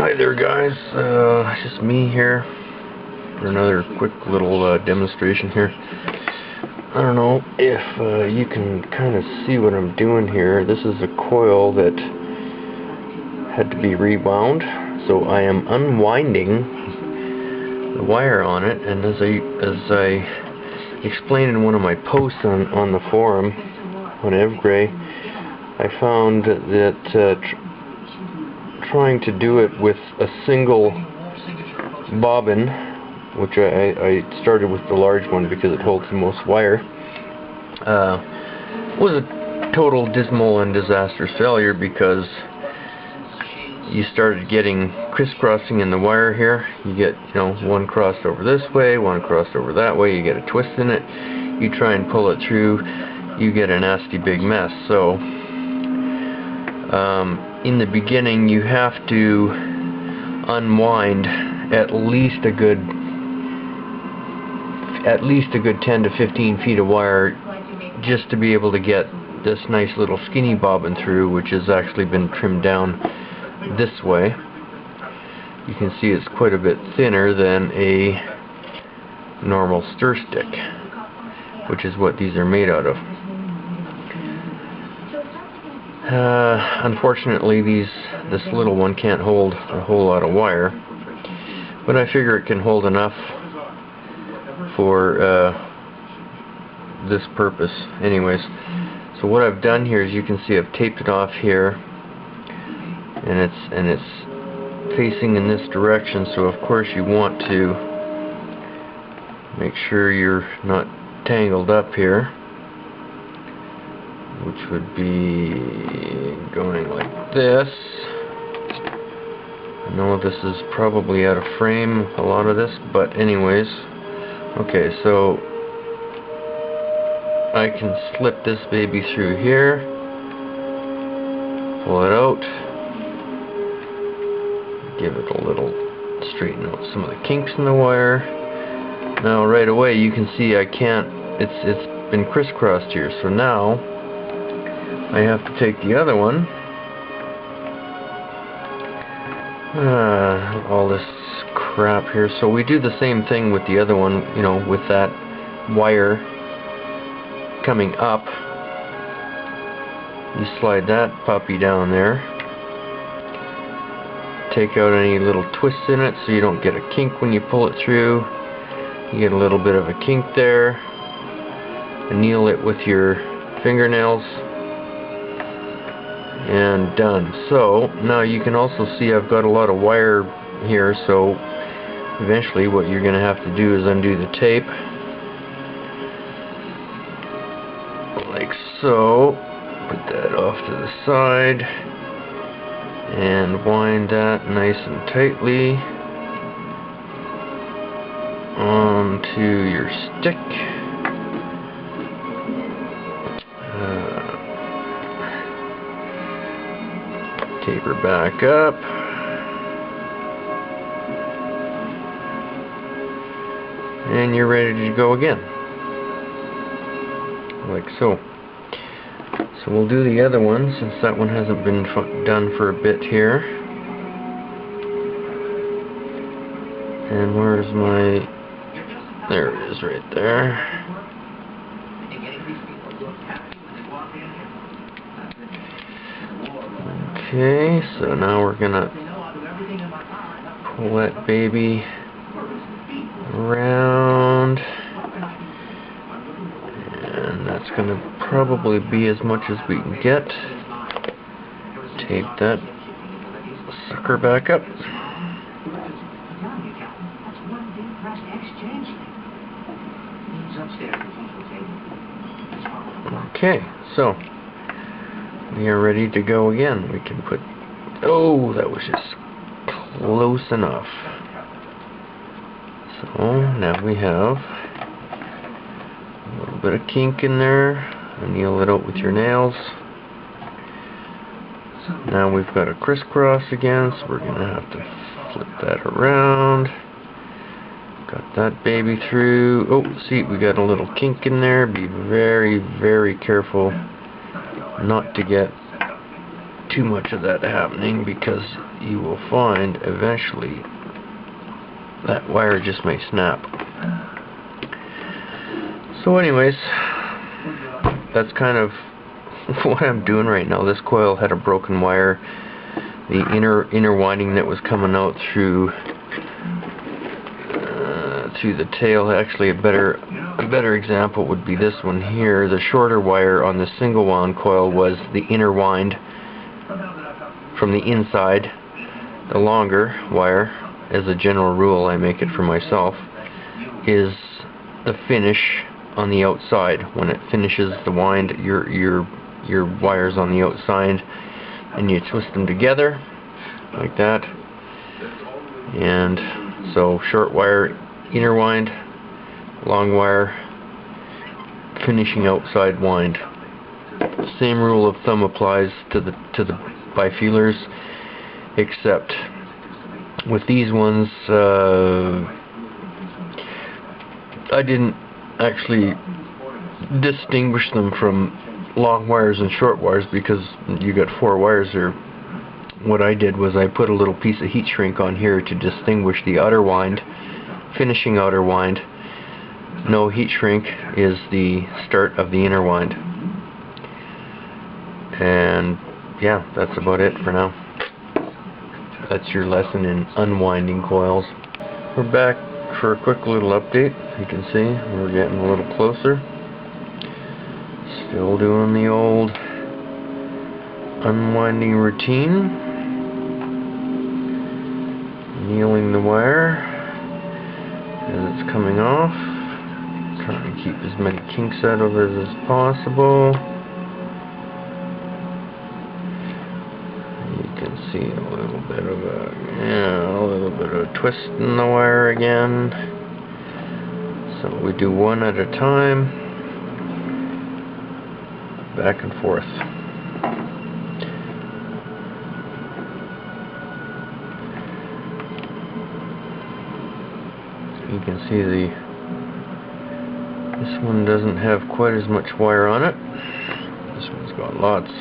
Hi there guys, just me here for another quick little demonstration here. I don't know if you can kind of see what I'm doing here. This is a coil that had to be rewound, so I am unwinding the wire on it, and as I explained in one of my posts on the forum on EvGray, I found that trying to do it with a single bobbin, which I started with the large one because it holds the most wire, was a total dismal and disastrous failure because you started getting crisscrossing in the wire here. You get, one crossed over this way, one crossed over that way, you get a twist in it, you try and pull it through, you get a nasty big mess. So in the beginning you have to unwind at least a good 10 to 15 feet of wire just to be able to get this nice little skinny bobbin through, which has actually been trimmed down this way. You can see it's quite a bit thinner than a normal stir stick, which is what these are made out of. Unfortunately, this little one can't hold a whole lot of wire, but I figure it can hold enough for this purpose. Anyways, so what I've done here is, you can see I've taped it off here, and it's facing in this direction. So of course you want to make sure you're not tangled up here, which would be going like this. I know this is probably out of frame, a lot of this, but anyways. Okay, so I can slip this baby through here, pull it out, give it a little, straighten out some of the kinks in the wire. Now right away you can see I can't, it's been crisscrossed here, so now I have to take the other one, all this crap here. So we do the same thing with the other one, with that wire coming up. You slide that puppy down there, take out any little twists in it so you don't get a kink when you pull it through. You get a little bit of a kink there, anneal it with your fingernails, and done. So now you can also see I've got a lot of wire here, so eventually what you're going to have to do is undo the tape like so, put that off to the side, and wind that nice and tightly onto your stick. Taper back up, and you're ready to go again, like so. So we'll do the other one, since that one hasn't been done for a bit here. And where's my, there it is right there. Okay, so now we're gonna pull that baby around, and that's gonna probably be as much as we can get. Tape that sucker back up. Okay, so we are ready to go again. We can put, oh, that was just close enough. So now we have a little bit of kink in there. Anneal it out with your nails. Now we've got a crisscross again, so we're going to have to flip that around. Got that baby through. Oh, see, we got a little kink in there. Be very, very careful not to get too much of that happening, because you will find eventually that wire just may snap. So anyways, that's kind of what I'm doing right now. This coil had a broken wire. The inner winding that was coming out through the tail. Actually, a better example would be this one here. The shorter wire on the single wound coil was the inner wind from the inside. The longer wire, as a general rule, I make it for myself, is the finish on the outside. When it finishes the wind, your wires on the outside, and you twist them together like that. And so short wire inner wind, long wire finishing outside wind. Same rule of thumb applies to the bifeelers, except with these ones I didn't actually distinguish them from long wires and short wires, because you got 4 wires there. What I did was I put a little piece of heat shrink on here to distinguish the outer wind, finishing outer wind. No heat shrink is the start of the inner wind. And yeah, that's about it for now. That's your lesson in unwinding coils. We're back for a quick little update. You can see we're getting a little closer. Still doing the old unwinding routine. Kneeling the wire as it's coming off. Trying to keep as many kinks out of it as possible. You can see a little bit of a twist in the wire again. So we do one at a time, back and forth. You can see this one doesn't have quite as much wire on it. This one's got lots.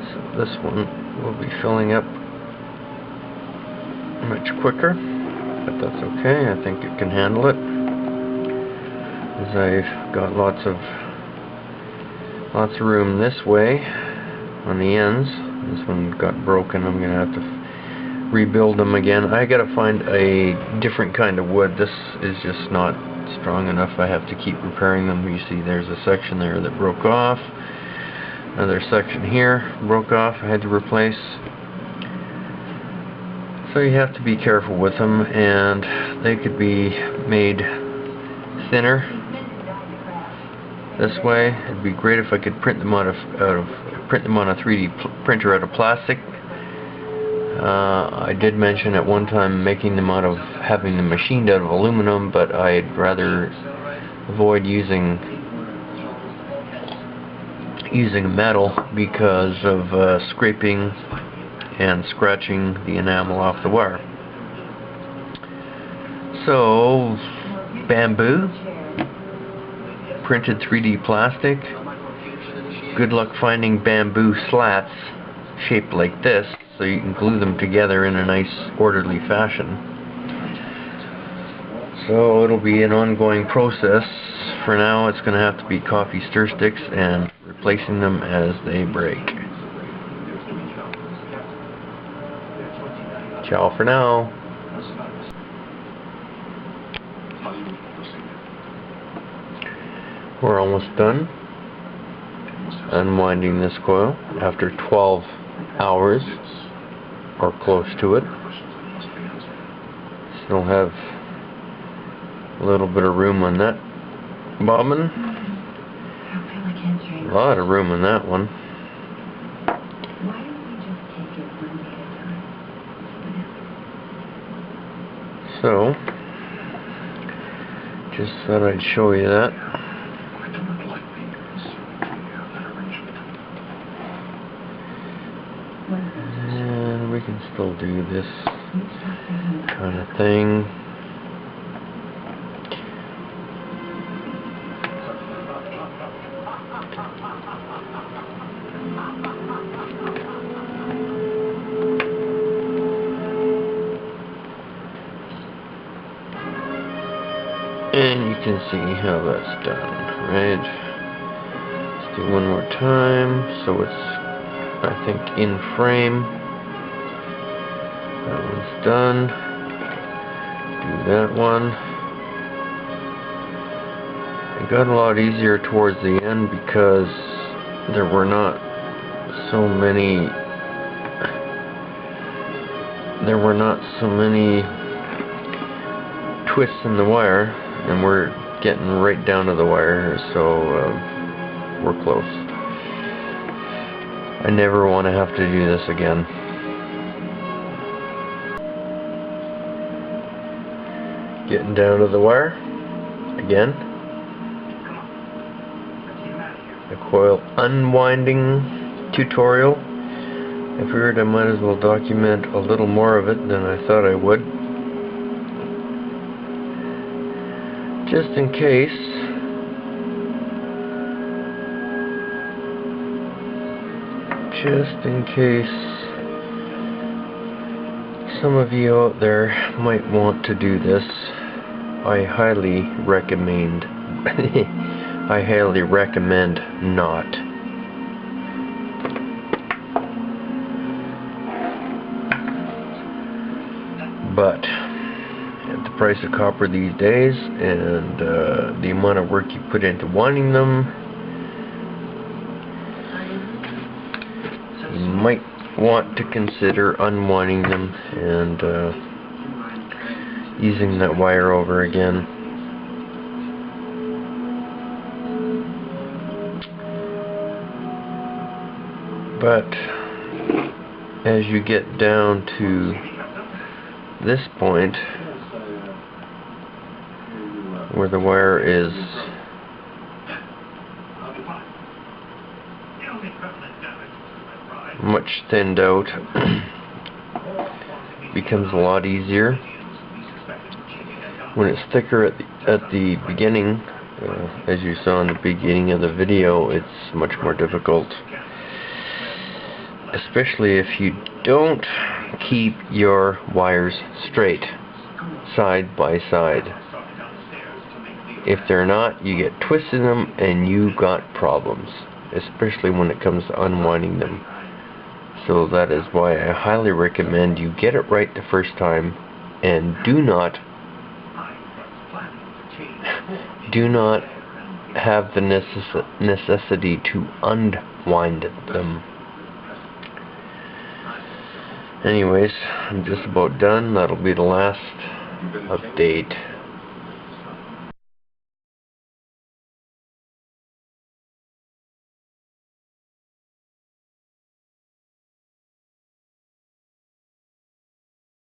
So this one will be filling up much quicker, but that's okay. I think it can handle it, as I've got lots of room this way on the ends. This one got broken. I'm gonna have to rebuild them again. I gotta find a different kind of wood. This is just not strong enough. I have to keep repairing them. You see there's a section there that broke off. Another section here broke off. I had to replace. So you have to be careful with them, and they could be made thinner this way. It'd be great if I could print them on a 3D printer out of plastic. I did mention at one time making them out of, having them machined out of aluminum, but I'd rather avoid using metal because of scraping and scratching the enamel off the wire. So, bamboo, printed 3D plastic. Good luck finding bamboo slats shaped like this, so you can glue them together in a nice orderly fashion. So it'll be an ongoing process. For now, it's going to have to be coffee stir sticks and replacing them as they break. Ciao for now. We're almost done unwinding this coil after 12 hours or close to it. Still have a little bit of room on that bobbin. A lot of room on that one. So, just thought I'd show you that. And we can still do this kind of thing. And you can see how that's done, right? Let's do one more time, so it's, I think, in frame. That one's done. Do that one. It got a lot easier towards the end because there were not so many twists in the wire, and we're getting right down to the wire, so we're close. I never want to have to do this again. Getting down to the wire again. The coil unwinding tutorial. I figured I might as well document a little more of it than I thought I would. Just in case. Some of you out there might want to do this. I highly recommend not. But at the price of copper these days, and the amount of work you put into winding them, you might want to consider unwinding them and using that wire over again. But as you get down to this point where the wire is much thinned out, becomes a lot easier. When it's thicker at the beginning, as you saw in the beginning of the video, it's much more difficult, especially if you don't keep your wires straight side by side. If they're not, you get twists in them and you got problems, especially when it comes to unwinding them. So that is why I highly recommend you get it right the first time, and do not have the necessity to unwind them. Anyways, I'm just about done. That'll be the last update.